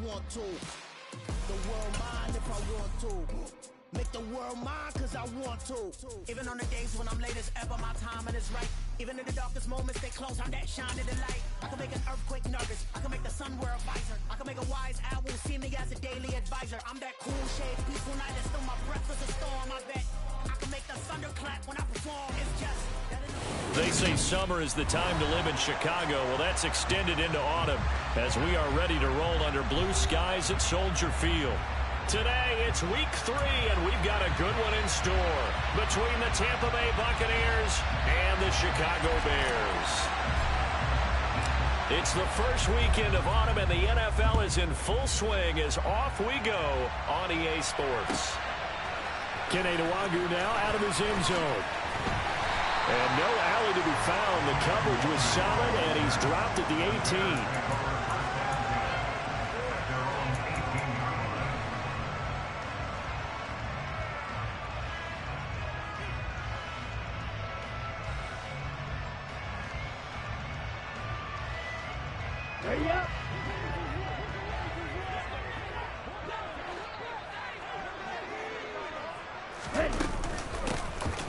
want to. The world mine if I want to. Make the world mine cause I want to. Even on the days when I'm late as ever, my timing is right. Even in the darkest moments, they close, I'm that shining the light. I can make an earthquake nervous, I can make the sun wear a visor. I can make a wise owl see me as a daily advisor. I'm that cool shade, peaceful night, and still my breath is a storm, I bet. I can make the thunder clap when I perform, it's just that they say summer is the time to live in Chicago. Well, that's extended into autumn as we are ready to roll under blue skies at Soldier Field. Today, it's week 3, and we've got a good one in store between the Tampa Bay Buccaneers and the Chicago Bears. It's the first weekend of autumn, and the NFL is in full swing as off we go on EA Sports. Kene Nwangwu now out of his end zone. And no alley to be found. The coverage was solid, and he's dropped at the 18.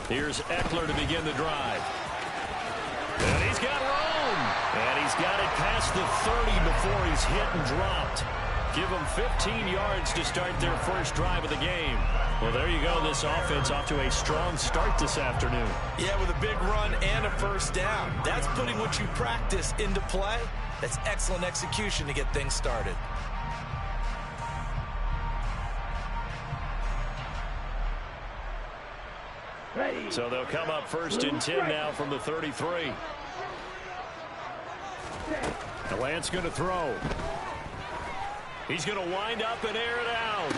Here's Eckler to begin the drive. And he's got room. And he's got it past the 30 before he's hit and dropped. Give them 15 yards to start their first drive of the game. Well, there you go. This offense off to a strong start this afternoon. Yeah, with a big run and a first down. That's putting what you practice into play. That's excellent execution to get things started. So they'll come up 1st and 10 now from the 33. And Lance going to throw. He's going to wind up and air it out.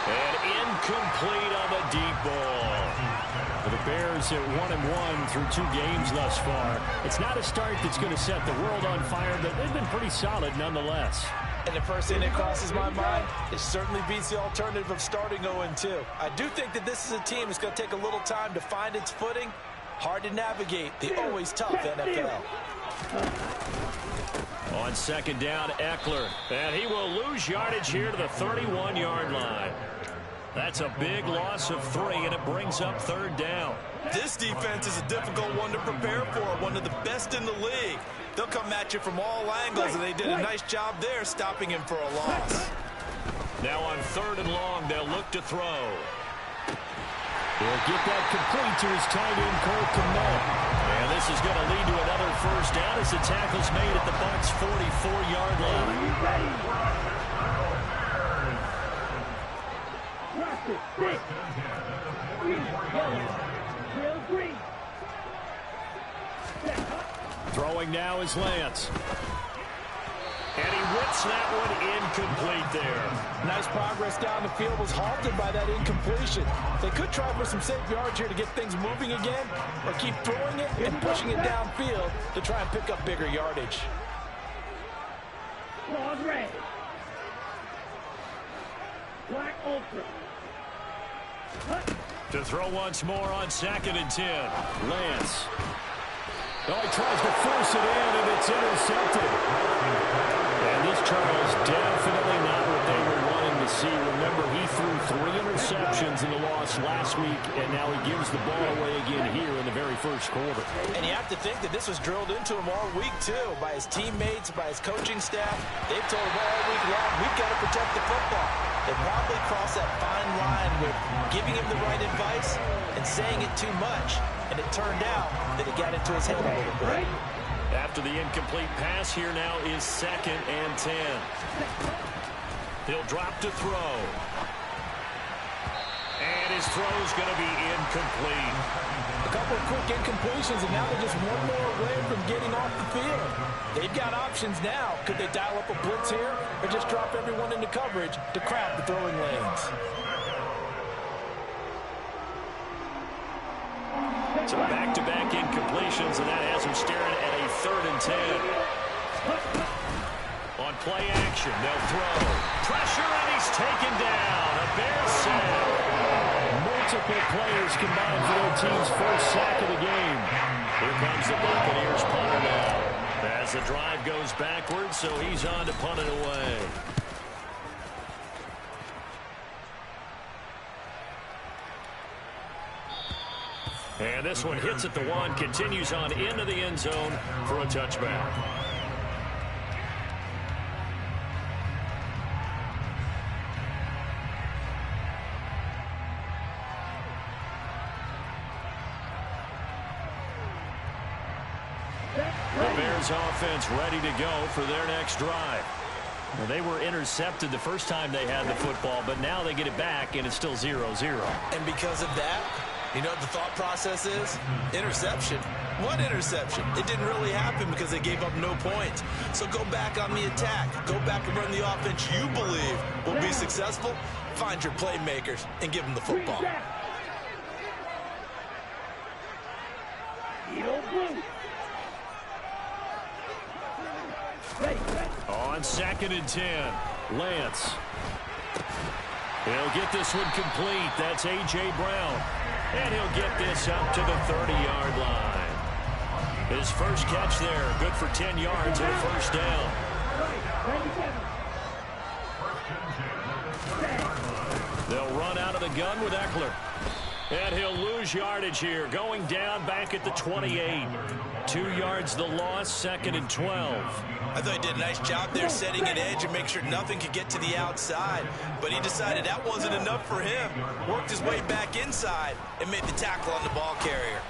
And incomplete on the deep ball. For the Bears at 1-1 through 2 games thus far. It's not a start that's going to set the world on fire, but they've been pretty solid nonetheless. And the first thing that crosses my mind, it certainly beats the alternative of starting 0-2. I do think that this is a team that's going to take a little time to find its footing. Hard to navigate the always tough NFL. On 2nd down, Eckler. And he will lose yardage here to the 31-yard line. That's a big loss of 3, and it brings up 3rd down. This defense is a difficult one to prepare for, one of the best in the league. They'll come at you from all angles, and they did a nice job there stopping him for a loss. Now on 3rd and long, they'll look to throw. He'll get that complete to his tight end, Cole Kmet. And this is going to lead to another first down as the tackle's made at the Bucs' 44-yard line. Throwing now is Lance. And he whips that one incomplete there. Nice progress down the field, was halted by that incompletion. They could try for some safe yards here to get things moving again, or keep throwing it and pushing it downfield to try and pick up bigger yardage. Claws red. Black ultra. To throw once more on 2nd and 10. Lance. Oh, he tries to force it in, and it's intercepted. And this Charles definitely not what they were wanting to see. Remember, he threw 3 interceptions in the loss last week, and now he gives the ball away again here in the very first quarter. And you have to think that this was drilled into him all week, too, by his teammates, by his coaching staff. They've told him all week long, we've got to protect the football. They probably crossed that fine line with giving him the right advice and saying it too much. And it turned out that it got into his head a little bit. After the incomplete pass, here now is 2nd and 10. He'll drop to throw. And his throw's going to be incomplete. A couple of quick incompletions, and now they're just one more away from getting off the field. They've got options now. Could they dial up a blitz here or just drop everyone into coverage to crowd the throwing lanes? So back-to-back incompletions, and that has him staring at a 3rd and 10. On play action, they'll throw. Pressure, and he's taken down. A Bears sack. Multiple players combined for their team's first sack of the game. Here comes the Buccaneers punter now. As the drive goes backwards, so he's on to punt it away. And this one hits at the 1, continues on into the end zone for a touchback. The Bears offense ready to go for their next drive. Well, they were intercepted the first time they had the football, but now they get it back, and it's still 0-0. And because of that, you know what the thought process is? Interception. What interception? It didn't really happen because they gave up no points. So go back on the attack. Go back and run the offense you believe will be successful. Find your playmakers and give them the football. On 2nd and 10, Lance. He'll get this one complete. That's A.J. Brown. And he'll get this up to the 30-yard line. His first catch there, good for 10 yards and a first down. They'll run out of the gun with Eckler. And he'll lose yardage here, going down back at the 28. 2 yards the loss, 2nd and 12. I thought he did a nice job there setting an edge and make sure nothing could get to the outside. But he decided that wasn't enough for him. Worked his way back inside and made the tackle on the ball carrier.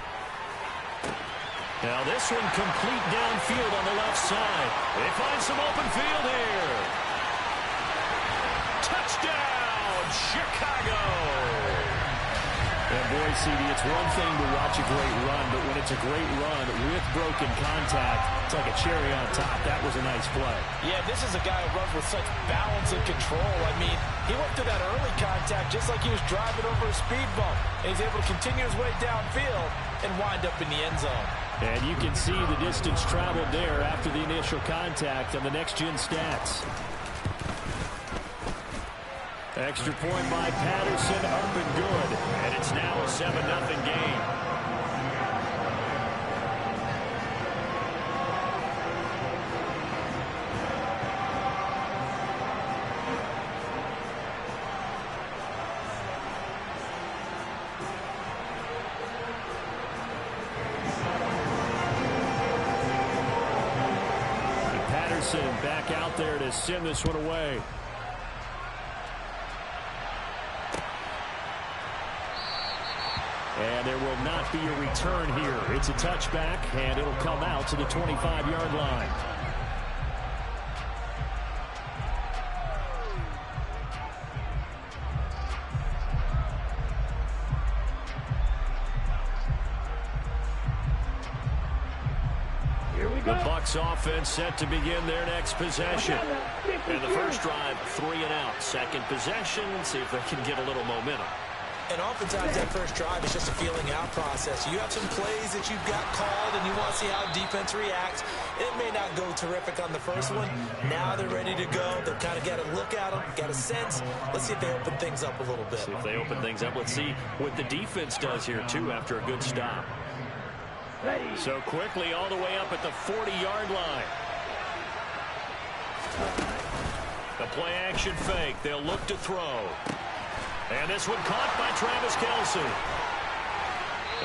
Now this one complete downfield on the left side. They find some open field here. Touchdown, Chicago! And boy, CD, it's one thing to watch a great run, but when it's a great run with broken contact, it's like a cherry on top. That was a nice play. Yeah, this is a guy who runs with such balance and control. I mean, he went through that early contact just like he was driving over a speed bump. And he's able to continue his way downfield and wind up in the end zone. And you can see the distance traveled there after the initial contact on the next-gen stats. Extra point by Patterson, up and good. And it's now a 7-0 game. And Patterson back out there to send this one away. And there will not be a return here. It's a touchback, and it'll come out to the 25-yard line. The Bucs offense set to begin their next possession. And the first drive, 3 and out. Second possession, see if they can get a little momentum. And oftentimes that first drive is just a feeling out process. You have some plays that you've got called and you want to see how defense reacts. It may not go terrific on the first one. Now they're ready to go. They've kind of got to look at them, got a sense. Let's see if they open things up a little bit. See if they open things up. Let's see what the defense does here, too, after a good stop. So quickly all the way up at the 40-yard line. The play action fake. They'll look to throw. And this one caught by Travis Kelce.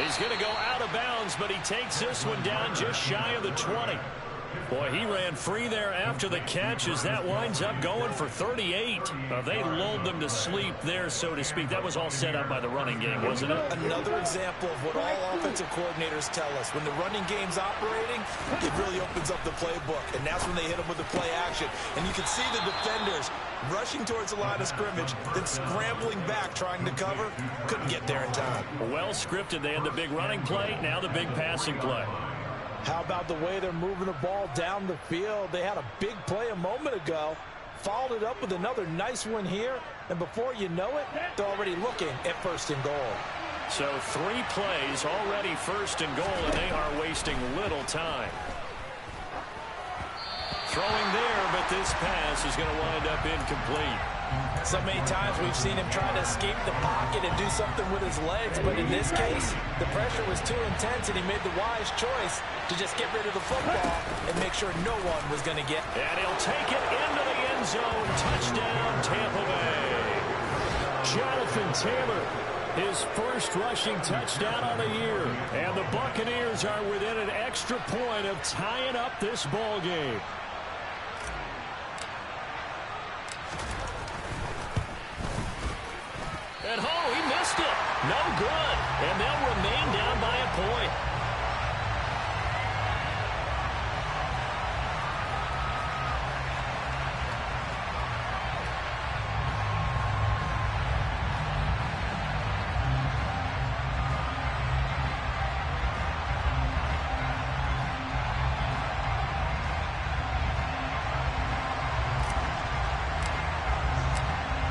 He's going to go out of bounds, but he takes this one down just shy of the 20. Boy, he ran free there after the catch as that winds up going for 38. They lulled them to sleep there, so to speak. That was all set up by the running game, wasn't it? Another example of what all offensive coordinators tell us. When the running game's operating, it really opens up the playbook, and that's when they hit them with the play action. And you can see the defenders rushing towards the line of scrimmage, then scrambling back trying to cover. Couldn't get there in time. Well scripted. They had the big running play, now the big passing play. How about the way they're moving the ball down the field? They had a big play a moment ago, followed it up with another nice one here, and before you know it, they're already looking at 1st and goal. So 3 plays, already 1st and goal, and they are wasting little time. throwing there, but this pass is going to wind up incomplete. So many times we've seen him try to escape the pocket and do something with his legs, but in this case, the pressure was too intense, and he made the wise choice to just get rid of the football and make sure no one was going to get. And he'll take it into the end zone. Touchdown, Tampa Bay. Jonathan Taylor, his first rushing touchdown on the year. And the Buccaneers are within an extra point of tying up this ball game. And he missed it. No good. And they'll remain down by a point.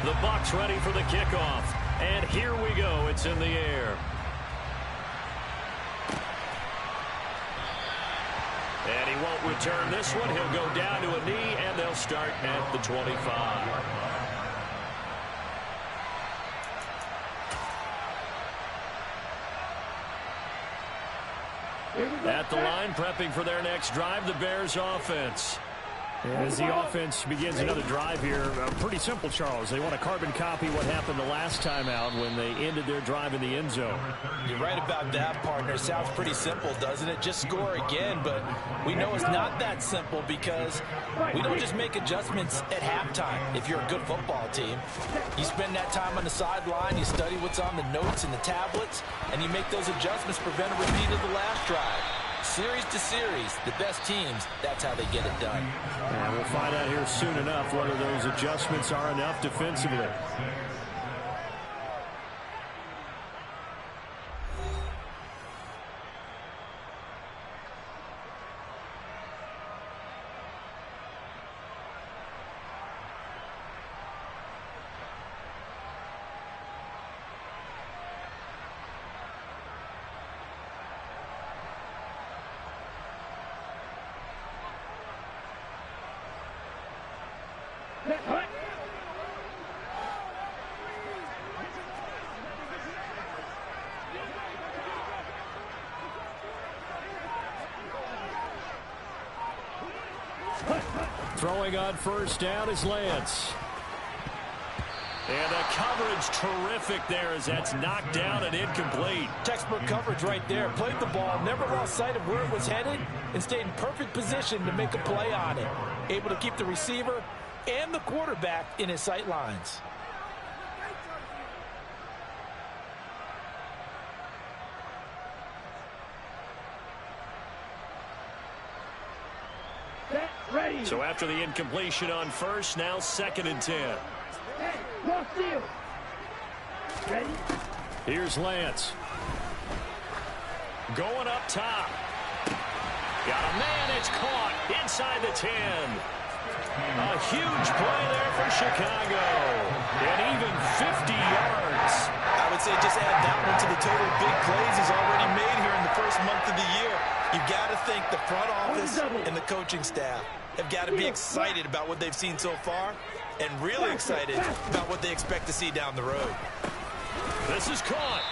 The Bucs ready for the kickoff. And here we go. It's in the air. And he won't return this one. He'll go down to a knee, and they'll start at the 25. At the line, prepping for their next drive, the Bears offense. As the offense begins another drive here, pretty simple, Charles. They want to carbon copy what happened the last time out when they ended their drive in the end zone. You're right about that, partner. Sounds pretty simple, doesn't it? Just score again, but we know it's not that simple because we don't just make adjustments at halftime. If you're a good football team, you spend that time on the sideline, you study what's on the notes and the tablets, and you make those adjustments, prevent a repeat of the last drive. Series to series, the best teams, that's how they get it done. And we'll find out here soon enough whether those adjustments are enough defensively. Throwing on first down is Lance. And the coverage terrific there as that's knocked down and incomplete. Textbook coverage right there. Played the ball, never lost sight of where it was headed, and stayed in perfect position to make a play on it. Able to keep the receiver and the quarterback in his sight lines. So after the incompletion on first, now 2nd and 10. Here's Lance. Going up top. Got a man, it's caught inside the 10. A huge play there for Chicago. And even 50 yards. I would say just add that one to the total big plays he's already made here in the first month of the year. You've got to think the front office and the coaching staff have got to be excited about what they've seen so far and really excited about what they expect to see down the road. This is caught.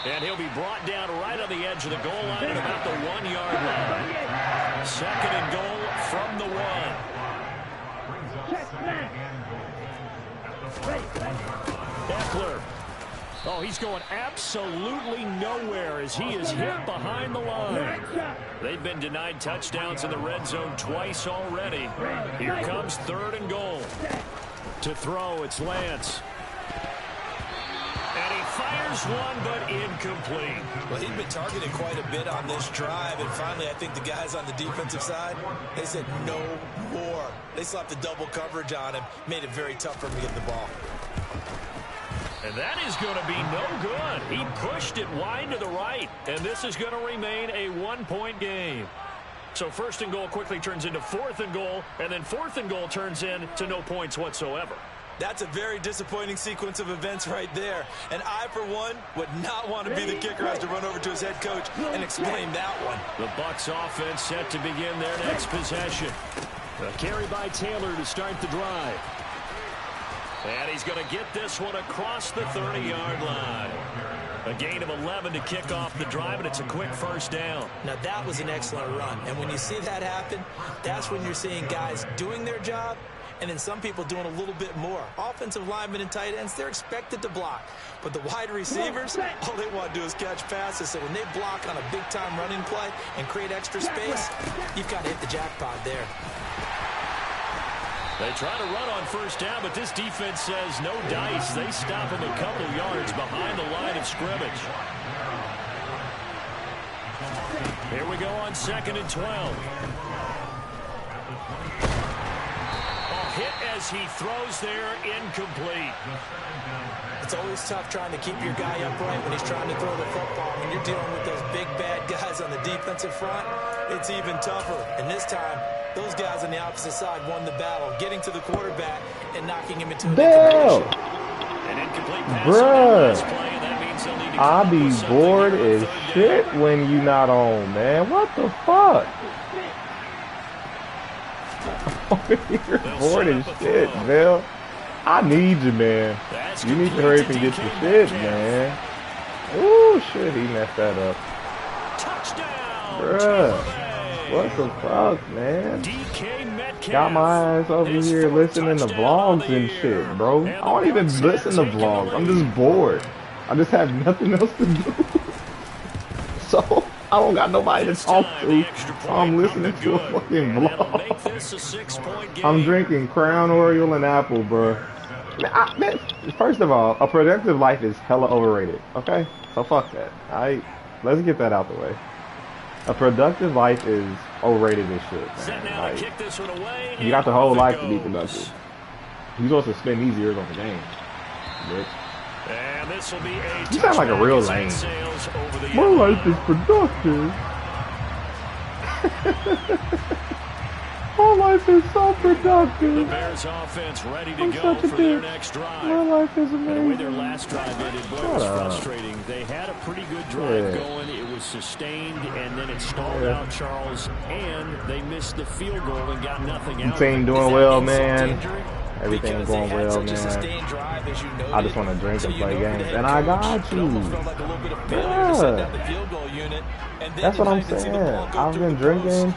And he'll be brought down right on the edge of the goal line at about the 1-yard line. 2nd and goal from the 1. Eckler. Oh, he's going absolutely nowhere as he is hit behind the line. They've been denied touchdowns in the red zone twice already. Here comes 3rd and goal. To throw, it's Lance. And he fires one, but incomplete. Well, he'd been targeted quite a bit on this drive, and finally I think the guys on the defensive side, they said no more. They slapped the double coverage on him, made it very tough for him to get the ball. And that is going to be no good. He pushed it wide to the right, and this is going to remain a 1-point game. So 1st and goal quickly turns into 4th and goal, and then 4th and goal turns into no points whatsoever. That's a very disappointing sequence of events right there. And I, for one, would not want to be the kicker who has to run over to his head coach and explain that one. The Bucs offense set to begin their next possession. A carry by Taylor to start the drive. And he's going to get this one across the 30-yard line. A gain of 11 to kick off the drive, and it's a quick first down. Now, that was an excellent run. And when you see that happen, that's when you're seeing guys doing their job and then some people doing a little bit more. Offensive linemen and tight ends, they're expected to block. But the wide receivers, all they want to do is catch passes. So when they block on a big-time running play and create extra space, you've got to hit the jackpot there. They try to run on first down, but this defense says no dice. They stop him a couple yards behind the line of scrimmage. Here we go on 2nd and 12. Hit as he throws there, incomplete. It's always tough trying to keep your guy upright when he's trying to throw the football. When you're dealing with those big, bad guys on the defensive front, it's even tougher. And this time, those guys on the opposite side won the battle, getting to the quarterback and knocking him into an incompletion. An incomplete pass. Bruh, Play, and that means they'll need to I be bored as shit when you not on, man. What the fuck? You're bored as shit, Bill. I need you, man. You need to hurry up and get your shit, man. Ooh, shit, he messed that up. Touchdown. Bruh, what the fuck, man? Got my ass over here listening to vlogs and shit, bro. I don't even listen to vlogs. I'm just bored. I just have nothing else to do. So I don't got nobody to talk to. So I'm listening to a fucking vlog. I'm drinking Crown Oriole and Apple, bro. Man, first of all, a productive life is hella overrated. Okay, so fuck that. Alright, let's get that out the way. A productive life is overrated as shit, man. Like, you got the whole life to be productive. You're supposed to spend these years on the game, bitch. And this will be you sound like a real lame. My life is productive. My life is so productive. The Bears offense ready to go for their next drive. My life is amazing. The way their last drive ended, boy, it was frustrating. They had a pretty good drive going. It was sustained, and then it stalled out, Charles, and they missed the field goal and got nothing out. Team doing well, man. Everything's going well, man. I just want to drink and play games. And I got you. Yeah. That's what I'm saying. I've been drinking.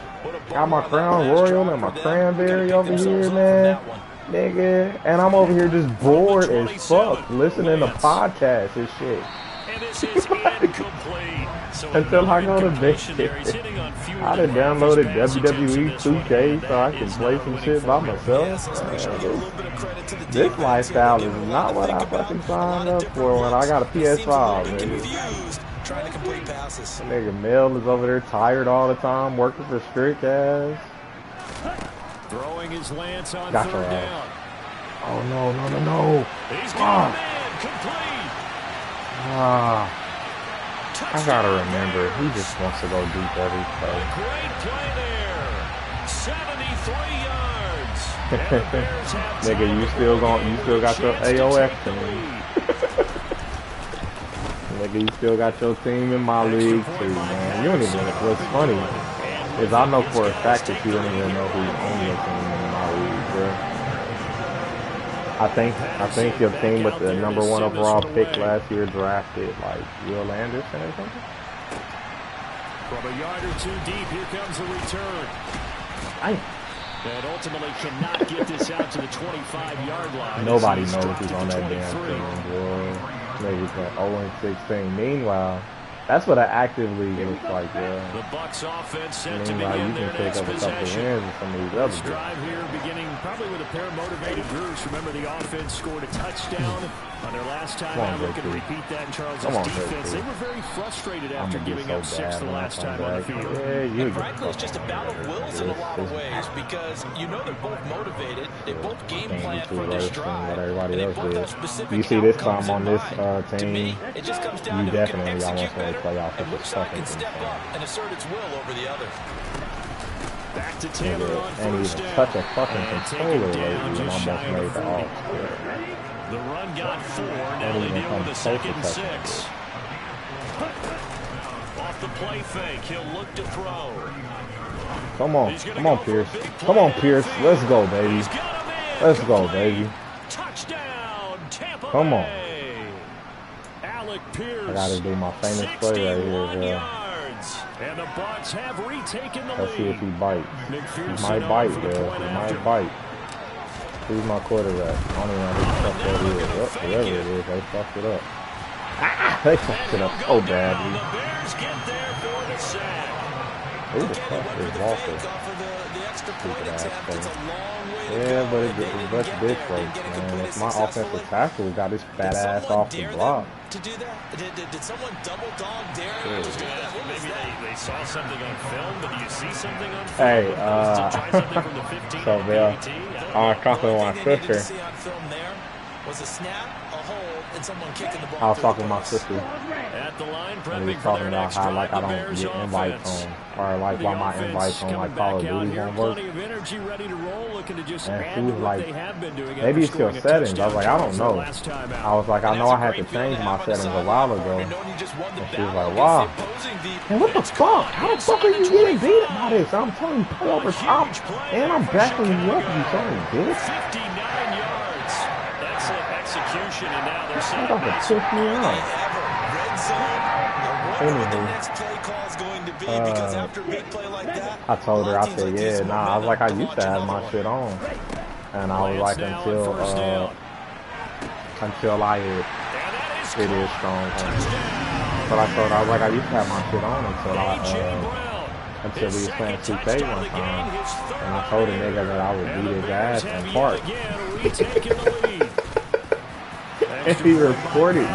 Got my Crown Royal and my cranberry over here, man. Nigga. And I'm over here just bored as fuck listening to podcasts and shit. Until I go to bed. I done downloaded WWE 2K so I can play some shit by myself. This lifestyle is not what I fucking signed up for when I got a PS5, nigga. Trying to complete passes. Nigga Mel is over there tired all the time, working for strict ass. Throwing his lance on Got third down. Oh no. He's got him in, complete. I gotta remember, he just wants to go deep every play. Great play there. 73 yards. Nigga, you still got your AOF team. Nigga, you still got your team in my league too, man. You don't even know what's funny is I know for a fact that you don't even know who's on your team in my league, bro. I think your team with the #1 overall pick last year drafted like Will Anderson or something. From a yard or two deep, here comes a return. And ultimately cannot get this out to the 25-yard line. Nobody knows who's on that damn team, boy. Maybe it's like 0-16. Meanwhile, that's what an active league looks like, bro. The Bucs offense set to Meanwhile, you begin can their take next up a couple possession. wins with some of these other This drive here beginning probably with a pair of motivated groups. Remember, the offense scored a touchdown on their last time out. Looking to repeat that in Charles' defense. They were very frustrated after giving up 6 the last time on the field. Yeah, and frankly, it's just a battle of wills in a lot of ways because you know they're both motivated. They both game plan for this drive. Everybody And else they both have did. specific You see this outcomes time on in this mind. To team, me, it just comes down you to who can definitely almost execute want to play better off and of which the side fucking can step team. up and assert its will over the other. Back to Taylor on And first even down. touch a fucking controller lately and just almost shy of made the 40. off. The run got 4. Now they deal with a 2nd and 6. Off the play fake. He'll look to throw. Come on, Pierce. Come on, Pierce. Let's go, baby. Let's go, baby. Touchdown, Tampa Bay. Come on. Alec Pierce. I gotta do my famous play right here, bro. And the Bucs have retaken the lead. Let's see if he bites. He might bite, bro. He might bite. Who's my quarterback? I don't even know who the fuck that is. Whoever it is, they fucked it up. They fucked it up so badly. The Bears get there for the sack. Who the fuck is Walker? Stupid ass thing. Yeah, but it's bitch folks, man. If my offensive tackle got his fat ass off the block. To do that? Did someone double dog dare him? Maybe they saw something on film, but do you see something on film? Hey, so Bill, I was talking to my sister. Was a snap, a hold, and someone kicking the ball. I was talking to my sister. At the line, and we was talking about how like I don't get invites on, or like why my invites on like Call of Duty won't work. And she was like, maybe it's your settings. I was like, I don't know. I was like, I know I had to change my settings a while ago. And she was like, wow. And what the fuck? How the fuck are you getting beat by this? I'm telling you, play over top, and I'm backing you up. You telling me, bitch? 59 yards. Excellent execution, and now they're set up. That took me out. I told her, I said, yeah, nah. I was like, I used to have my shit on, and I was like, until I hit, it is strong. But I told her, I was like, I used to have my shit on until we was playing 2K one time, and I told the nigga that I would beat his ass in park. And he reported me.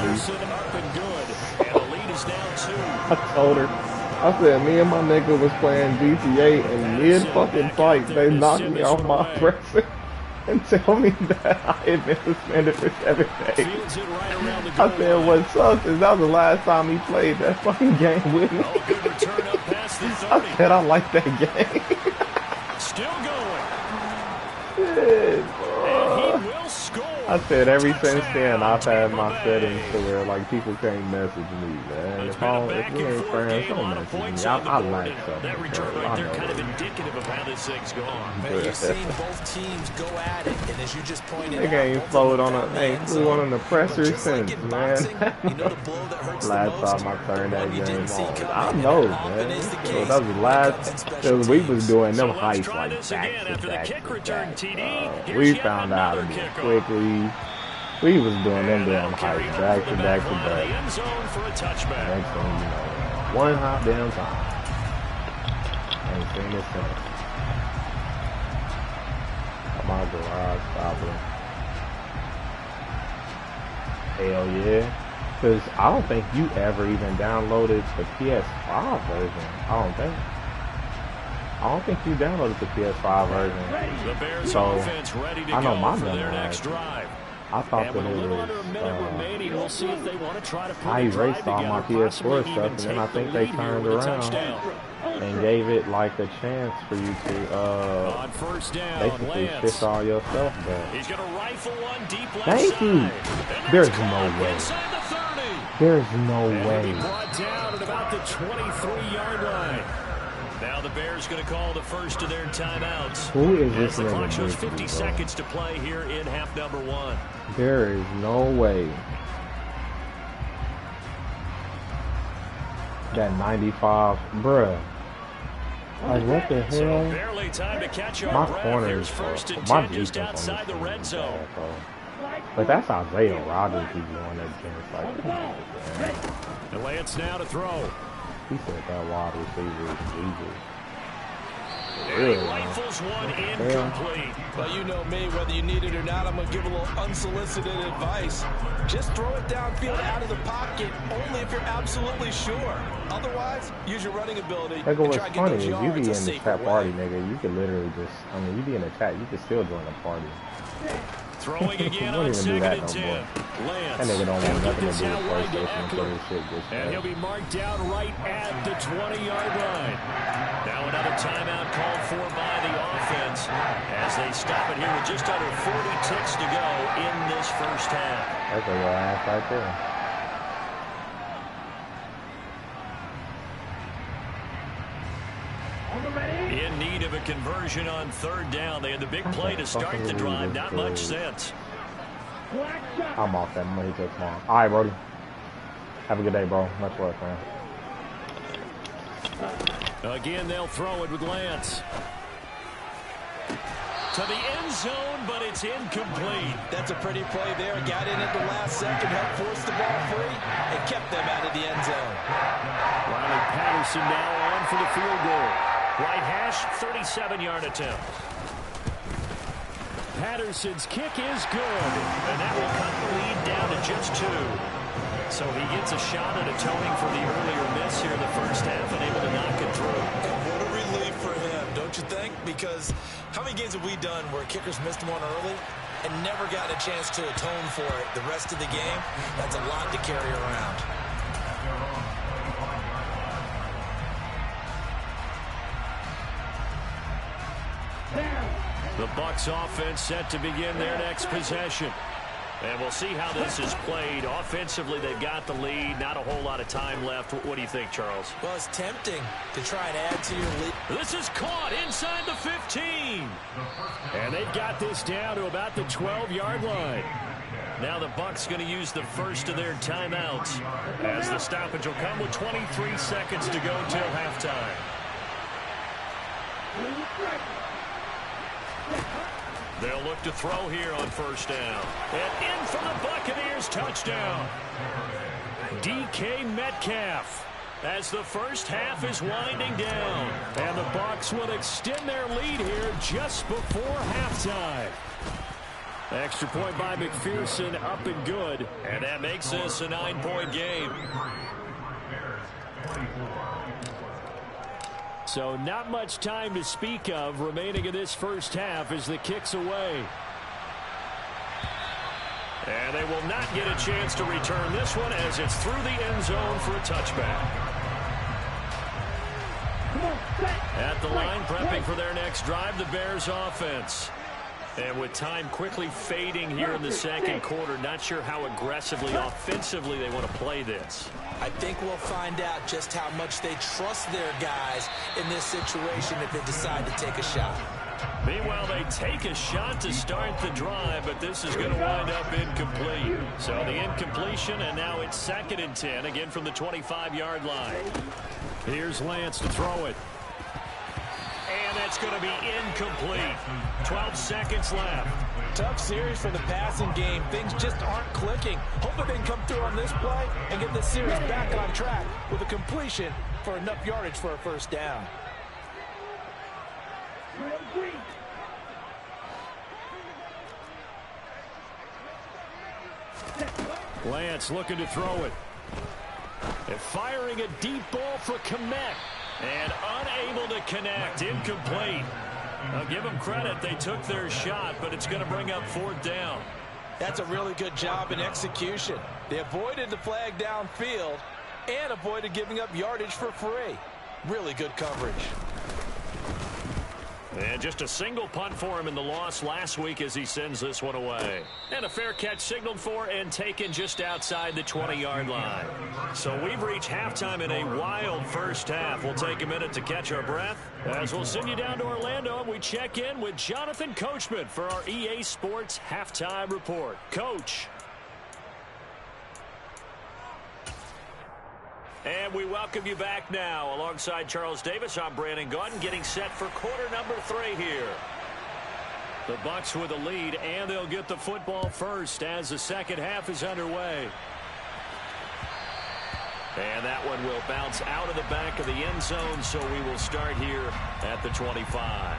I told her, I said, me and my nigga was playing GTA, and mid fucking fight, they knocked me off my presser and tell me that I had been suspended for 7 days. I said, what sucks is that was the last time he played that fucking game with me. I said, I like that game. Still going. Shit, I said every Touchdown. since then I've had my settings to where like people can't message me, man. If we ain't friends, don't message me. I like something. That return right there kind of indicative of how this thing's gone. Man, you've seen both teams go at it, and as you just pointed out, they ain't flowed on flew on the presser since, man. Last time I turned that game on, I know, man. So that was the last, cause we was doing them heights like back to back to back. We found out quickly. We was doing them damn heights back to back to back. Next thing you know, one hot damn time. Ain't seen this since. My garage stopper. Hell yeah. Cause I don't think you ever even downloaded the PS5 version. I don't think you downloaded the PS5 version. So I know my number. I thought that it was, I erased all my PS4 stuff, and then I think they turned around and gave it like a chance for you to basically fix all your stuff back. Thank you. There's no way. There's no way. Brought down at about the 23-yard line. Now the Bears going to call the first of their timeouts. Who is this the clock shows 50 bro? seconds to play here in half number 1. There is no way that 95, bruh. Like what the hell? So barely time to catch our My breath. corner Here's is first and my 10 just defense outside the red zone. But that's Isaiah Rodgers who's doing that chance. Like, come on, man. The Lance now to throw. He said that wide receiver is easy. Really? Rifles one incomplete. Well, you know me, whether you need it or not, I'm going to give a little unsolicited advice. Just throw it downfield out of the pocket, only if you're absolutely sure. Otherwise, use your running ability. Like, what's funny is you be in the chat party, nigga. You could literally just, I mean, you be in the chat, you could still join the party. Throwing again on second and 10. That nigga don't want nothing to do with PlayStation until this shit gets and he'll be marked down right at the 20-yard line. Now another timeout called for by the offense as they stop it here with just under 40 ticks to go in this first half. That's a little ass right there. of a conversion on third down. They had the big play to start the drive. Not much sense. I'm off that money till tomorrow. All right, Brody. Have a good day, bro. Much love, man. Again, they'll throw it with Lance. To the end zone, but it's incomplete. That's a pretty play there. Got in at the last second, helped force the ball free, and kept them out of the end zone. Riley Patterson now on for the field goal. Right hash, 37-yard attempt. Patterson's kick is good, and that will cut the lead down to just 2. So he gets a shot at atoning for the earlier miss here in the first half and able to knock it through. What a relief for him, don't you think? Because how many games have we done where kickers missed one early and never got a chance to atone for it the rest of the game? That's a lot to carry around. The Bucs offense set to begin their next possession. And we'll see how this is played. Offensively, they've got the lead. Not a whole lot of time left. What do you think, Charles? Well, it's tempting to try and add to your lead. This is caught inside the 15. And they've got this down to about the 12-yard line. Now the Bucs going to use the first of their timeouts, as the stoppage will come with 23 seconds to go till halftime. They'll look to throw here on first down. And in for the Buccaneers, touchdown. DK Metcalf, as the first half is winding down. And the Bucs will extend their lead here just before halftime. Extra point by McPherson, up and good. And that makes this a 9-point game. So not much time to speak of remaining in this first half as the kick's away. And they will not get a chance to return this one as it's through the end zone for a touchback. At the line, prepping for their next drive, the Bears offense. And with time quickly fading here in the second quarter, not sure how aggressively, offensively they want to play this. I think we'll find out just how much they trust their guys in this situation if they decide to take a shot. Meanwhile, they take a shot to start the drive, but this is going to wind up incomplete. So the incompletion, and now it's 2nd and 10, again from the 25-yard line. Here's Lance to throw it. And that's going to be incomplete. 12 seconds left. Tough series for the passing game. Things just aren't clicking. Hoping they can come through on this play and get this series back on track with a completion for enough yardage for a first down. Lance looking to throw it. And firing a deep ball for Kmet. And unable to connect. Incomplete. I'll give them credit. They took their shot, but it's going to bring up 4th down. That's a really good job in execution. They avoided the flag downfield and avoided giving up yardage for free. Really good coverage. And just a single punt for him in the loss last week as he sends this one away. And a fair catch signaled for and taken just outside the 20-yard line. So we've reached halftime in a wild first half. We'll take a minute to catch our breath as we'll send you down to Orlando and we check in with Jonathan Coachman for our EA Sports Halftime Report. Coach. And we welcome you back now. Alongside Charles Davis, I'm Brandon Gaudin, getting set for quarter number 3 here. The Bucs with a lead, and they'll get the football first as the second half is underway. And that one will bounce out of the back of the end zone, so we will start here at the 25.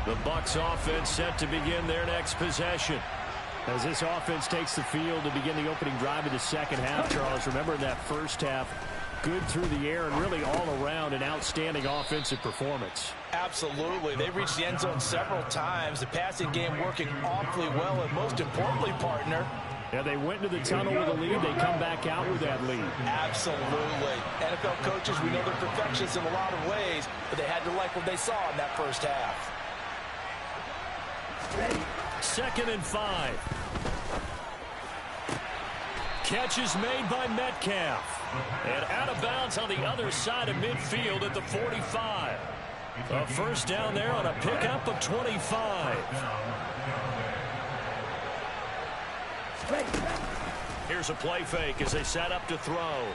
The Bucs offense set to begin their next possession. As this offense takes the field to begin the opening drive of the second half, Charles, remember in that first half, good through the air and really all around an outstanding offensive performance. Absolutely. They reached the end zone several times. The passing game working awfully well, and most importantly, partner, yeah, they went into the tunnel with a lead. They come back out with that lead. Absolutely. NFL coaches, we know they're perfectionists in a lot of ways, but they had to like what they saw in that first half. 2nd and 5. Catch is made by Metcalf. And out of bounds on the other side of midfield at the 45. A first down there on a pickup of 25. Here's a play fake as they set up to throw.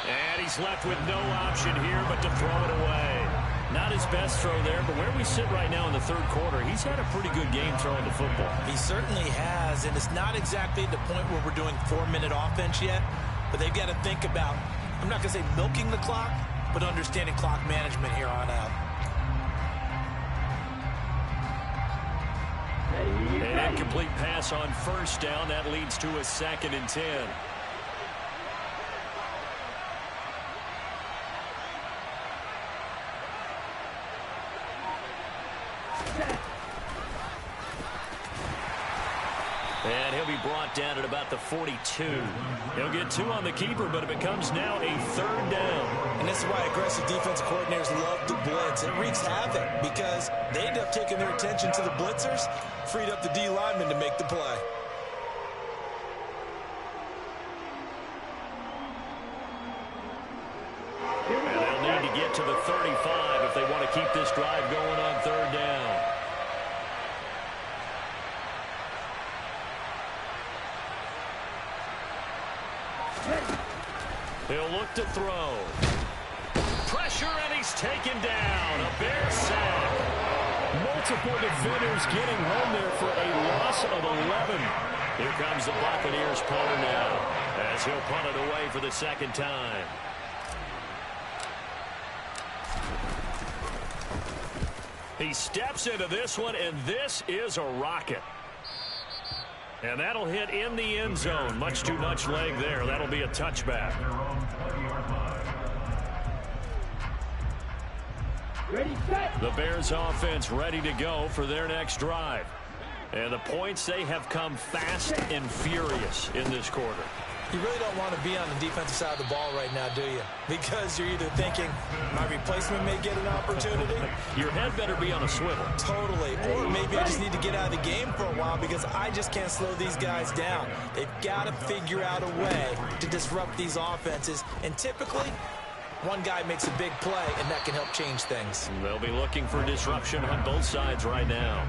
And he's left with no option here but to throw it away. Not his best throw there, but where we sit right now in the third quarter, he's had a pretty good game throwing the football. He certainly has, and it's not exactly the point where we're doing 4-minute offense yet, but they've got to think about, I'm not going to say milking the clock, but understanding clock management here on out. An incomplete pass on first down. That leads to a 2nd and 10. And he'll be brought down at about the 42. He'll get 2 on the keeper, but it becomes now a 3rd down. And this is why aggressive defense coordinators love to blitz. It wreaks havoc because they end up taking their attention to the blitzers, freed up the D lineman to make the play. And they'll need to get to the 35 if they want to keep this drive going on 3rd down. He'll look to throw. Pressure, and he's taken down. A Bear sack. Multiple defenders getting home there for a loss of 11. Here comes the Buccaneers punter now as he'll punt it away for the 2nd time. He steps into this one, and this is a rocket. And that'll hit in the end zone. Much too much leg there. That'll be a touchback. Ready, set. The Bears offense ready to go for their next drive. And the points, they have come fast and furious in this quarter. You really don't want to be on the defensive side of the ball right now, do you? Because you're either thinking, my replacement may get an opportunity. Your head better be on a swivel. Totally. Or maybe I just need to get out of the game for a while because I just can't slow these guys down. They've got to figure out a way to disrupt these offenses. And typically, one guy makes a big play, and that can help change things. They'll be looking for disruption on both sides right now.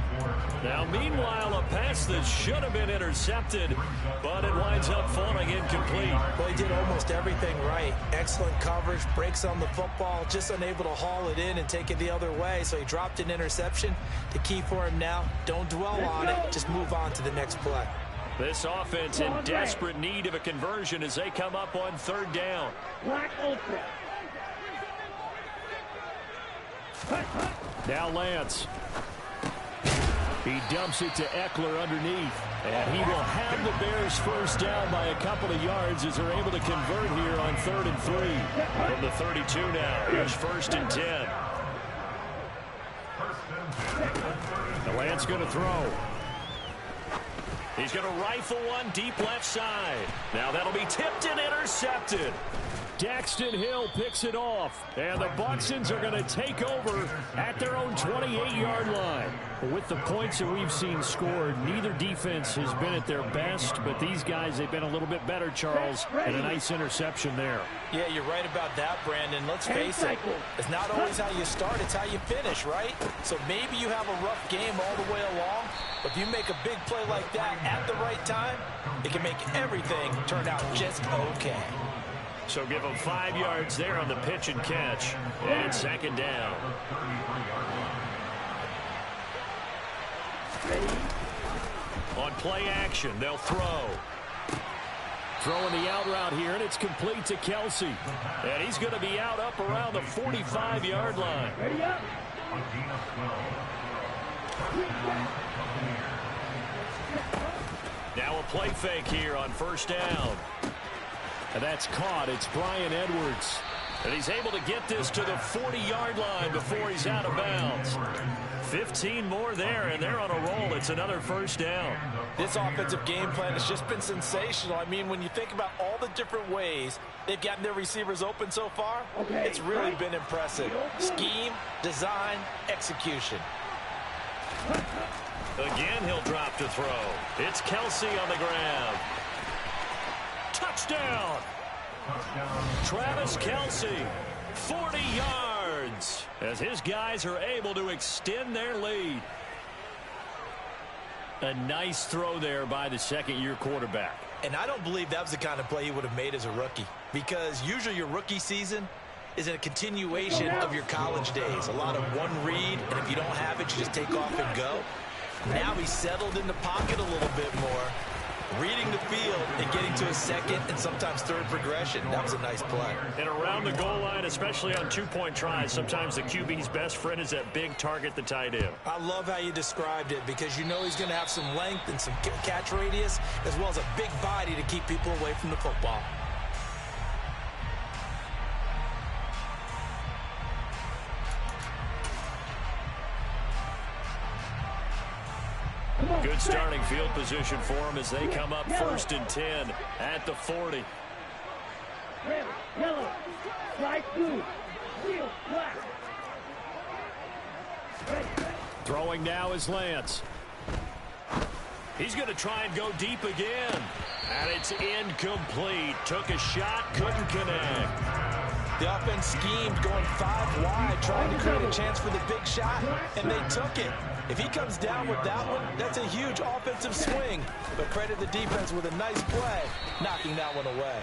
Now, meanwhile, a pass that should have been intercepted, but it winds up falling incomplete. Well, he did almost everything right. Excellent coverage, breaks on the football, just unable to haul it in and take it the other way, so he dropped an interception. The key for him now, don't dwell on it, just move on to the next play. This offense in desperate need of a conversion as they come up on 3rd down. Black Ultra. Now Lance. He dumps it to Eckler underneath. And he will have the Bears first down by a couple of yards as they're able to convert here on 3rd and 3. From the 32 now, here's 1st and 10. The Lance going to throw. He's going to rifle one deep left side. Now that'll be tipped and intercepted. Daxton Hill picks it off, and the Bucsons are going to take over at their own 28-yard line. With the points that we've seen scored, neither defense has been at their best, but these guys, they've been a little bit better, Charles, and a nice interception there. Yeah, you're right about that, Brandon. Let's face it, it's not always how you start, it's how you finish, right? So maybe you have a rough game all the way along, but if you make a big play like that at the right time, it can make everything turn out just okay. So give them 5 yards there on the pitch and catch. And 2nd down. On play action, they'll throw. Throwing the out route here, and it's complete to Kelsey. And he's going to be out up around the 45-yard line. Ready up. Now a play fake here on 1st down. And that's caught. It's Brian Edwards. And he's able to get this to the 40-yard line before he's out of bounds. 15 more there, and they're on a roll. It's another 1st down. This offensive game plan has just been sensational. I mean, when you think about all the different ways they've gotten their receivers open so far, it's really been impressive. Scheme, design, execution. Again, he'll drop to throw. It's Kelsey on the grab. Touchdown! Travis Kelsey, 40 yards, as his guys are able to extend their lead. A nice throw there by the second-year quarterback. And I don't believe that was the kind of play he would have made as a rookie, because usually your rookie season is a continuation of your college days. A lot of one read, and if you don't have it, you just take off and go. Now he's settled in the pocket a little bit more, reading the field and getting to a second and sometimes third progression. That was a nice play. And around the goal line, especially on two-point tries, sometimes the QB's best friend is that big target, the tight end. I love how you described it, because you know he's going to have some length and some catch radius, as well as a big body to keep people away from the football. Good starting field position for them as they come up 1st and 10 at the 40. Red, yellow, light blue, steel, black. Throwing now is Lance. He's going to try and go deep again. And it's incomplete. Took a shot, couldn't connect. The offense schemed, going 5 wide, trying to create a chance for the big shot, and they took it. If he comes down with that one, that's a huge offensive swing. But credit the defense with a nice play, knocking that one away.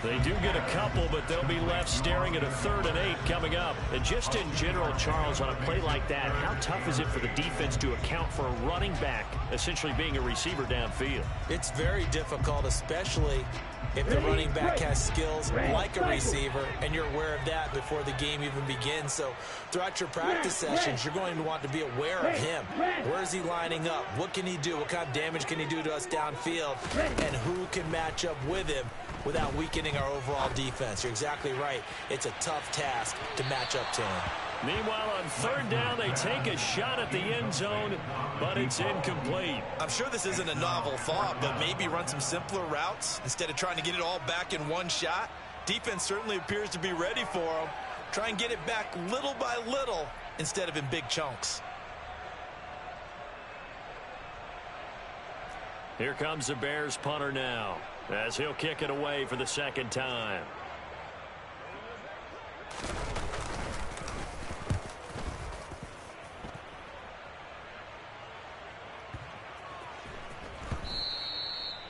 They do get a couple, but they'll be left staring at a 3rd and 8 coming up. And just in general, Charles, on a play like that, how tough is it for the defense to account for a running back essentially being a receiver downfield? It's very difficult, especially if the running back has skills like a receiver, and you're aware of that before the game even begins. So throughout your practice sessions, you're going to want to be aware of him. Where is he lining up? What can he do? What kind of damage can he do to us downfield? And who can match up with him without weakening our overall defense? You're exactly right. It's a tough task to match up to him. Meanwhile, on 3rd down, they take a shot at the end zone, but it's incomplete. I'm sure this isn't a novel thought, but maybe run some simpler routes instead of trying to get it all back in one shot. Defense certainly appears to be ready for him. Try and get it back little by little instead of in big chunks. Here comes the Bears punter now, as he'll kick it away for the 2nd time.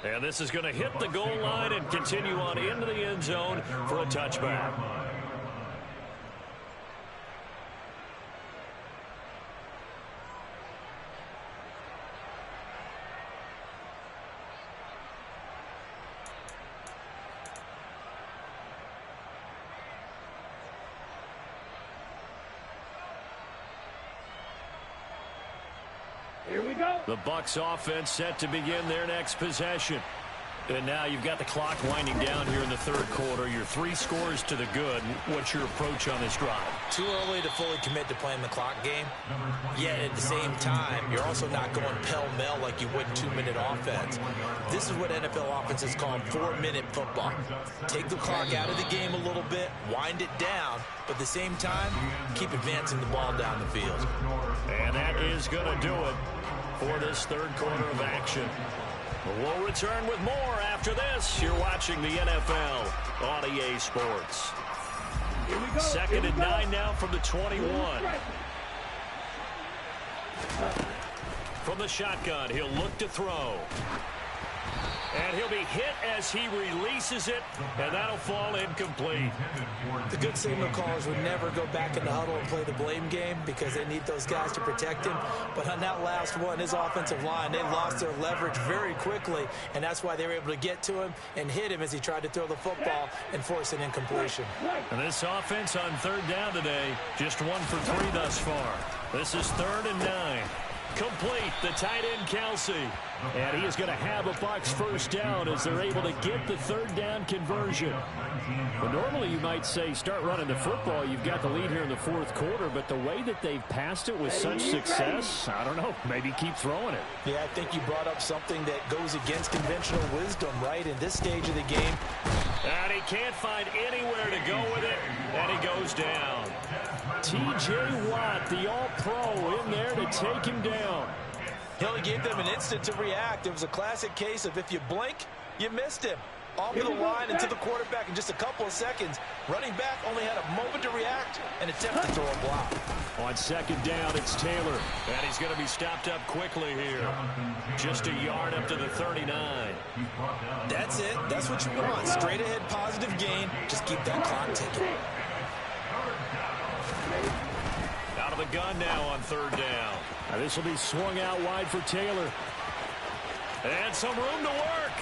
And this is going to hit the goal line and continue on into the end zone for a touchback. Here we go. The Bucs offense set to begin their next possession. And now you've got the clock winding down here in the 3rd quarter. You're 3 scores to the good. What's your approach on this drive? Too early to fully commit to playing the clock game. Yet at the same time, you're also not going pell-mell like you would 2-minute offense. This is what NFL offenses call 4-minute football. Take the clock out of the game a little bit, wind it down, but at the same time, keep advancing the ball down the field. And that is going to do it for this 3rd quarter of action. We'll return with more after this. You're watching the NFL on EA Sports. 2nd and 9 now from the 21. From the shotgun, he'll look to throw. And he'll be hit as he releases it, and that'll fall incomplete. The good signal callers would never go back in the huddle and play the blame game because they need those guys to protect him. But on that last one, his offensive line, they lost their leverage very quickly, and that's why they were able to get to him and hit him as he tried to throw the football and force an incompletion. And this offense on 3rd down today, just 1 for 3 thus far. This is 3rd and 9. Complete, the tight end Kelsey. And he is going to have a Bucs 1st down as they're able to get the 3rd down conversion. Well, normally you might say start running the football. You've got the lead here in the 4th quarter, but the way that they've passed it with such success, I don't know, maybe keep throwing it. Yeah, I think you brought up something that goes against conventional wisdom, right, in this stage of the game. And he can't find anywhere to go with it, and he goes down. T.J. Watt, the All-Pro, in there to take him down. He only gave them an instant to react. It was a classic case of if you blink, you missed him. Off of the line and to the quarterback in just a couple of seconds. Running back only had a moment to react and attempt to throw a block. On second down, it's Taylor. And he's going to be stopped up quickly here. Just a yard up to the 39. That's it. That's what you want. Straight ahead positive gain. Just keep that clock ticking. Out of the gun now on third down. Now this will be swung out wide for Taylor. And some room to work.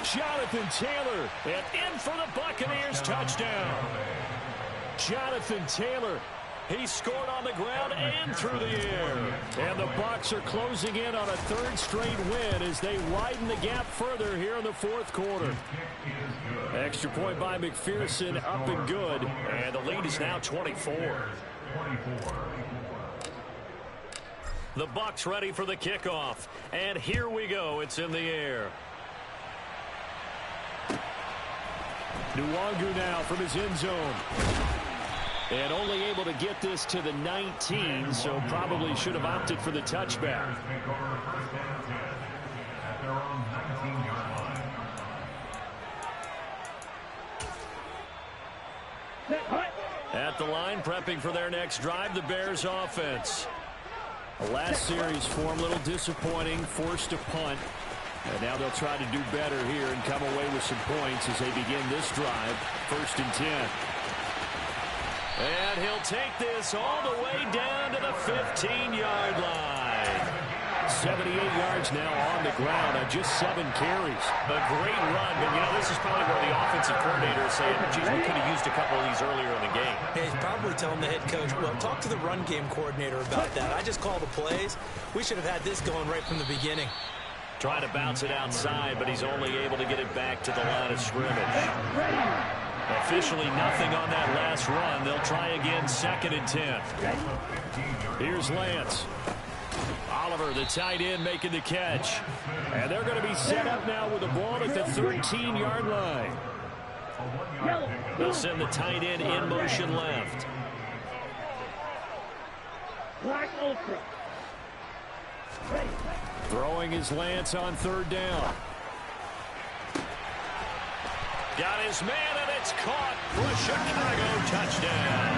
Jonathan Taylor, and in for the Buccaneers touchdown. Jonathan Taylor, he scored on the ground and through the air. And the Bucs are closing in on a third straight win as they widen the gap further here in the fourth quarter. Extra point by McPherson, up and good, and the lead is now 24. The Bucs ready for the kickoff, and here we go. It's in the air. Nwangu now from his end zone. And only able to get this to the 19, so probably should have opted for the touchback. At the line, prepping for their next drive, the Bears offense. The last series for them, a little disappointing, forced a punt. And now they'll try to do better here and come away with some points as they begin this drive. 1st and 10. And he'll take this all the way down to the 15-yard line. 78 yards now on the ground on just 7 carries. A great run, but, you know, this is probably where the offensive coordinator is saying, geez, we could have used a couple of these earlier in the game. Hey, he's probably telling the head coach, well, talk to the run game coordinator about that. I just call the plays. We should have had this going right from the beginning. Trying to bounce it outside, but he's only able to get it back to the line of scrimmage. Officially nothing on that last run. They'll try again, 2nd and 10. Here's Lance. Oliver, the tight end, making the catch. And they're going to be set up now with the ball at the 13-yard line. They'll send the tight end in motion left. Black Ultra. Throwing his Lance on 3rd down. Got his man, and it's caught for a Chicago touchdown.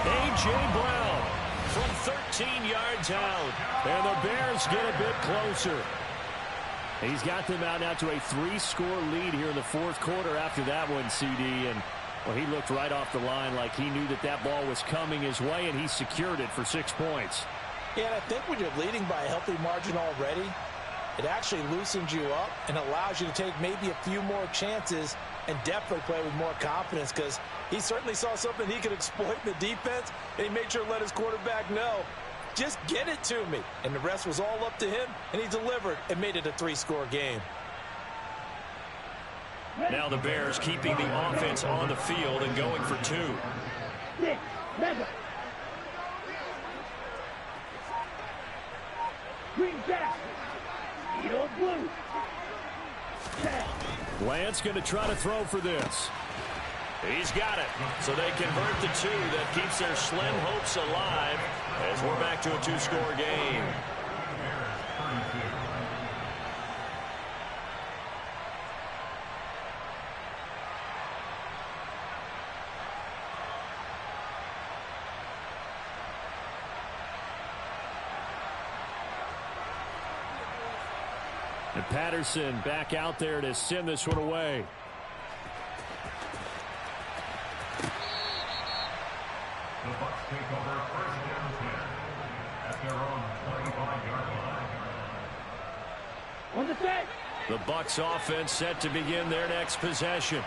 A.J. Brown from 13 yards out. And the Bears get a bit closer. He's got them out now to a 3-score lead here in the fourth quarter after that one, CD. And, well, he looked right off the line like he knew that that ball was coming his way, and he secured it for 6 points. Yeah, and I think when you're leading by a healthy margin already, it actually loosens you up and allows you to take maybe a few more chances and definitely play with more confidence, because he certainly saw something he could exploit in the defense, and he made sure to let his quarterback know, just get it to me. And the rest was all up to him, and he delivered and made it a 3-score game. Now the Bears keeping the offense on the field and going for 2. 6, 7. Green Jack. Edo Blue. Lance going to try to throw for this. He's got it. So they convert the 2. That keeps their slim hopes alive as we're back to a 2-score game. And Patterson back out there to send this one away. The Bucs take over 1st down 10 at their own 25-yard line. On the set. The Bucs offense set to begin their next possession.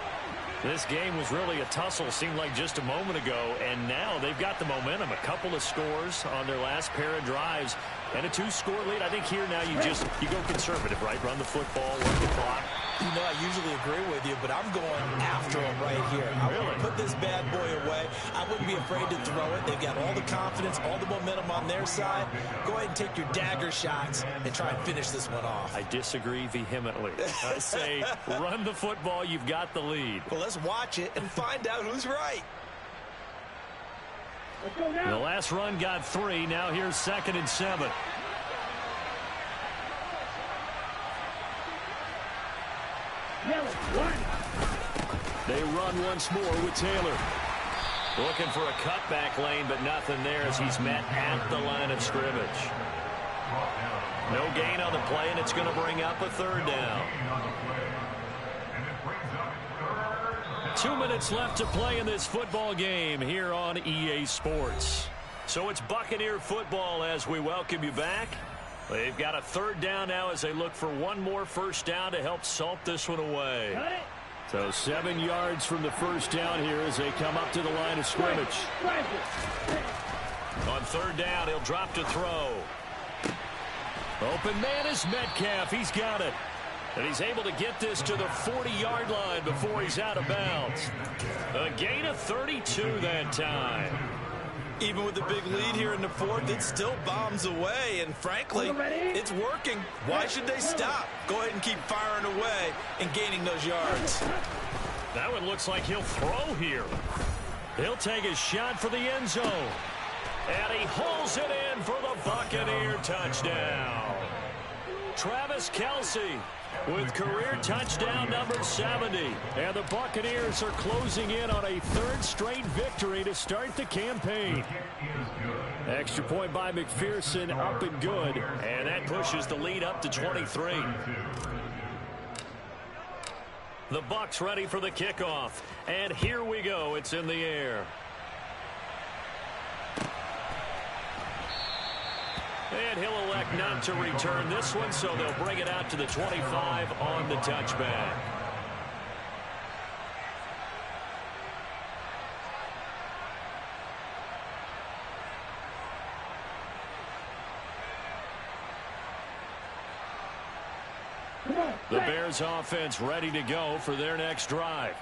This game was really a tussle, seemed like just a moment ago, and now they've got the momentum. A couple of scores on their last pair of drives and a 2-score lead. I think here now you go conservative, right? Run the football, work the clock. You know, I usually agree with you, but I'm going after him right here. I want to put this bad boy away. I wouldn't be afraid to throw it. They've got all the confidence, all the momentum on their side. Go ahead and take your dagger shots and try and finish this one off. I disagree vehemently. I say run the football. You've got the lead. Well, let's watch it and find out who's right. Let's go now. The last run got 3. Now here's 2nd and 7. They run once more with Taylor. Looking for a cutback lane, but nothing there as he's met at the line of scrimmage. No gain on the play, and it's going to bring up a third down. 2 minutes left to play in this football game here on EA Sports. So it's Buccaneer football as we welcome you back. They've got a third down now as they look for one more first down to help salt this one away. So 7 yards from the first down here as they come up to the line of scrimmage. On third down, he'll drop to throw. Open man is Metcalf. He's got it. And he's able to get this to the 40-yard line before he's out of bounds. A gain of 32 that time. Even with the big lead here in the fourth, it still bombs away. And frankly, it's working. Why should they stop? Go ahead and keep firing away and gaining those yards. That one looks like he'll throw here. He'll take a shot for the end zone. And he hauls it in for the Buccaneer touchdown. Travis Kelce with career touchdown number 70. And the Buccaneers are closing in on a third straight victory to start the campaign. Extra point by McPherson, up and good. And that pushes the lead up to 23. The Bucs ready for the kickoff. And here we go. It's in the air. And he'll elect not to return this one, so they'll bring it out to the 25 on the touchback. The Bears offense ready to go for their next drive.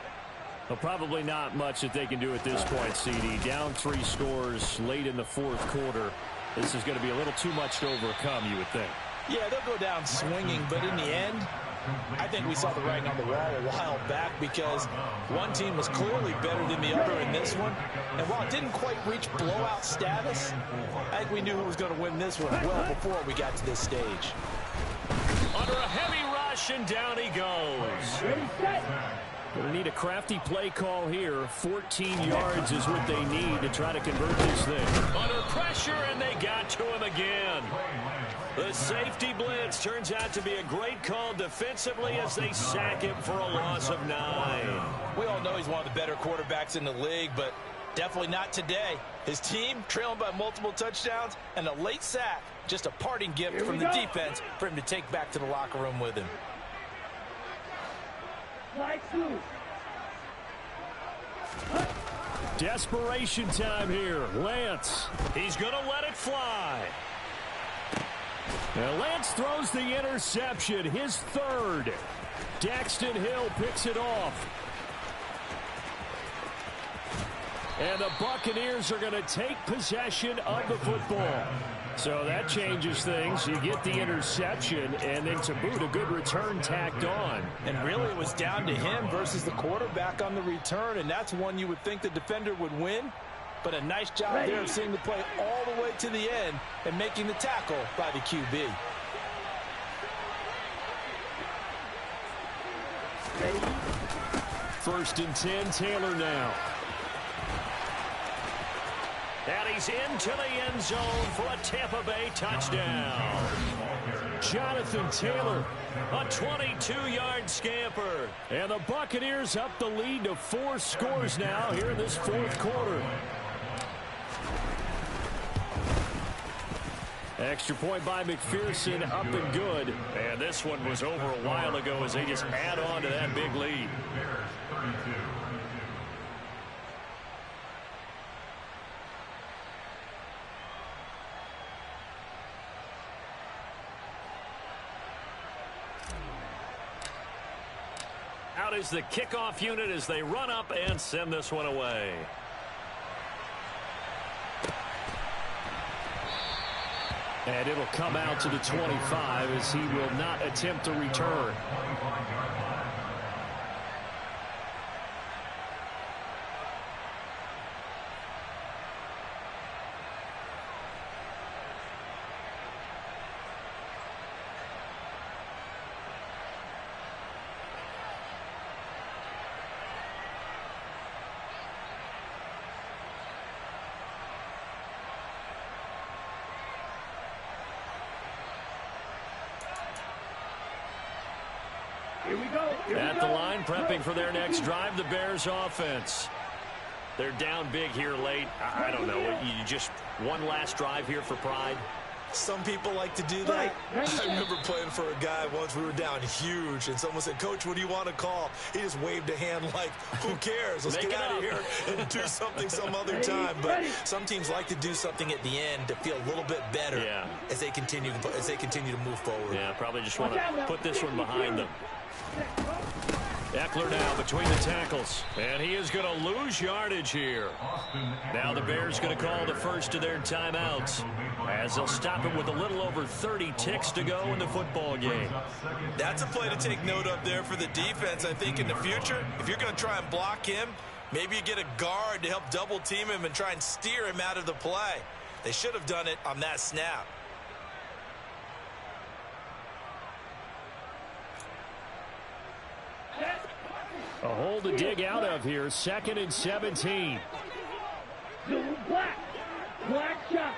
Well, probably not much that they can do at this point, CD. Down 3 scores late in the fourth quarter. This is going to be a little too much to overcome, you would think. Yeah, they'll go down swinging, but in the end, I think we saw the writing on the wall a while back because one team was clearly better than the other in this one. And while it didn't quite reach blowout status, I think we knew who was going to win this one well before we got to this stage. Under a heavy rush, and down he goes. Going to need a crafty play call here. 14 yards is what they need to try to convert this thing. Under pressure, and they got to him again. The safety blitz turns out to be a great call defensively as they sack him for a loss of 9. We all know he's one of the better quarterbacks in the league, but definitely not today. His team trailing by multiple touchdowns, and a late sack, just a parting gift from the defense for him to take back to the locker room with him. Desperation time here. Lance. He's going to let it fly. Now Lance throws the interception, his third. Daxton Hill picks it off. And the Buccaneers are going to take possession of the football. So that changes things. You get the interception, and then to boot, a good return tacked on. And really, it was down to him versus the quarterback on the return, and that's one you would think the defender would win. But a nice job there of seeing the play all the way to the end and making the tackle by the QB. First and 10, Taylor now. And he's into the end zone for a Tampa Bay touchdown. Jonathan Taylor, a 22-yard scamper. And the Buccaneers up the lead to 4 scores now here in this fourth quarter. Extra point by McPherson, up and good. And this one was over a while ago as they just add on to that big lead. Out is the kickoff unit as they run up and send this one away. And it'll come out to the 25 as he will not attempt to return. At the line, prepping for their next drive, the Bears offense. They're down big here late. I don't know. You just one last drive here for pride. Some people like to do that. I remember playing for a guy once. We were down huge, and someone said, "Coach, what do you want to call?" He just waved a hand like, "Who cares? Let's get out of here and do something some other time." But some teams like to do something at the end to feel a little bit better as they continue to move forward. Yeah, probably just want to put this one behind them. Eckler now between the tackles, and he is going to lose yardage here. Now the Bears going to call the first of their timeouts as they'll stop him with a little over 30 ticks to go in the football game. That's a play to take note of there for the defense. I think in the future, if you're going to try and block him, maybe you get a guard to help double team him and try and steer him out of the play. They should have done it on that snap. A hole to dig out of here, 2nd and 17. Black shot.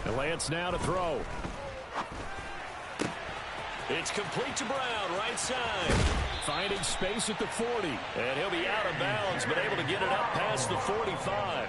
The Lance now to throw. It's complete to Brown, right side. Finding space at the 40. And he'll be out of bounds, but able to get it up past the 45.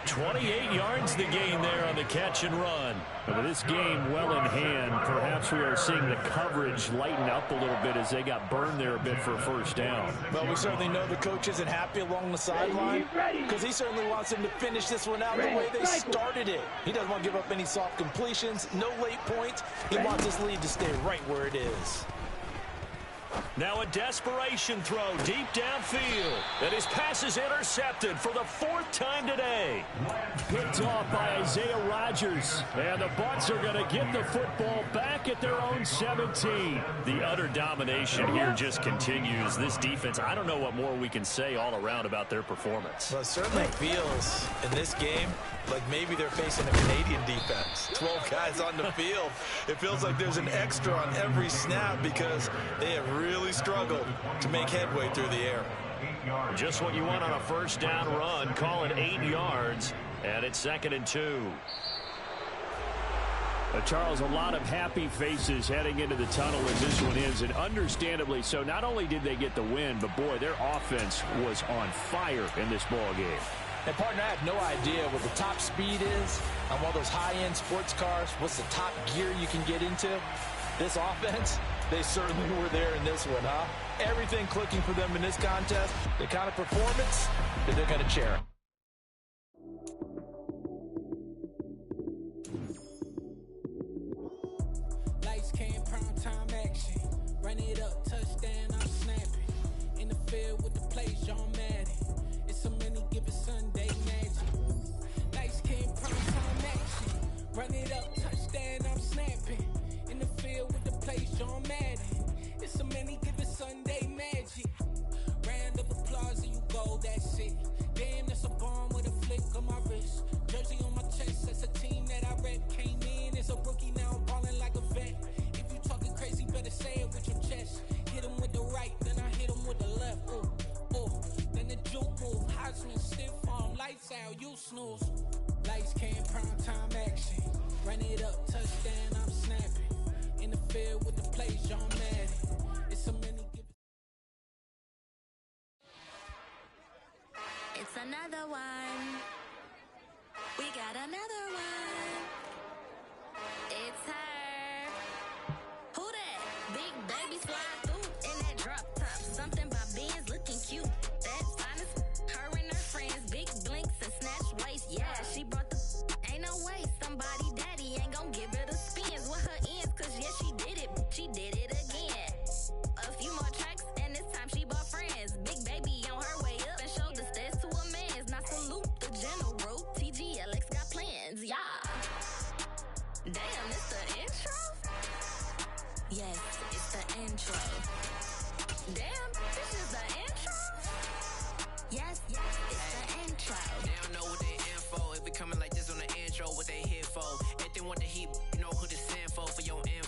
28 yards the gain there on the catch and run. And with this game well in hand, perhaps we are seeing the coverage lighten up a little bit as they got burned there a bit for a first down. Well, we certainly know the coach isn't happy along the sideline because he certainly wants them to finish this one out the way they started it. He doesn't want to give up any soft completions, no late points. He wants his lead to stay right where it is. Now a desperation throw deep downfield. And his pass is intercepted for the 4th time today. Picked off by Isaiah Rodgers. And the Bucs are going to get the football back at their own 17. The utter domination here just continues. This defense, I don't know what more we can say all around about their performance. Well, it certainly feels in this game like maybe they're facing a Canadian defense. 12 guys on the field. It feels like there's an extra on every snap because they have really struggled to make headway through the air. Just what you want on a first down run. Call it 8 yards, and it's 2nd and 2. Charles, a lot of happy faces heading into the tunnel as this one ends, and understandably so. Not only did they get the win, but boy, their offense was on fire in this ball game. And, partner, I have no idea what the top speed is on one of those high-end sports cars. What's the top gear you can get into? This offense, they certainly were there in this one, huh? Everything clicking for them in this contest, the kind of performance that they're going to cherish. Lights came, prime time action. Run it up, touchdown, I'm snapping. In the field with the play, John Madden. It's a many given Sunday magic. Lights came, prime time action. Run it up, touchdown, I'm snapping. In the field with the play, John Madden. It's a many given Sunday magic. Round of applause and you go, that's it. Damn, that's a bomb with a flick on my wrist. Jersey on my chest, that's a team that I rep. Came in as a rookie, now I'm balling like a vet. If you talking crazy, better say it with your chest. Hit him with the right, then I hit him with the left. Then the juke move, Heisman stiff arm, lights out, you snooze. Lights came, prime time action. Run it up, touchdown, I'm snapping. In the field with the play, John Madden. It's a many. It's another one. We got another one. It's her. Who that? Big baby slide through in that drop top. Something by Benz looking cute. That's honest. Her and her friends, big blinks and snatch waist. Yeah, she brought the. Ain't no way somebody daddy ain't gon' give her the spins with her ends. Cause yeah, she did it. She did it again. A few more tracks and this time she bought friends. Big baby on her way up and showed the stairs to a man's. Now salute the general. TGLX got plans, yeah. Damn, it's the intro? Yes, it's the intro. Damn, this is the intro? Yes, it's the intro. They don't know what they info. If we coming like this on the intro, what they here for? If they want the heat, you know who to send for your info.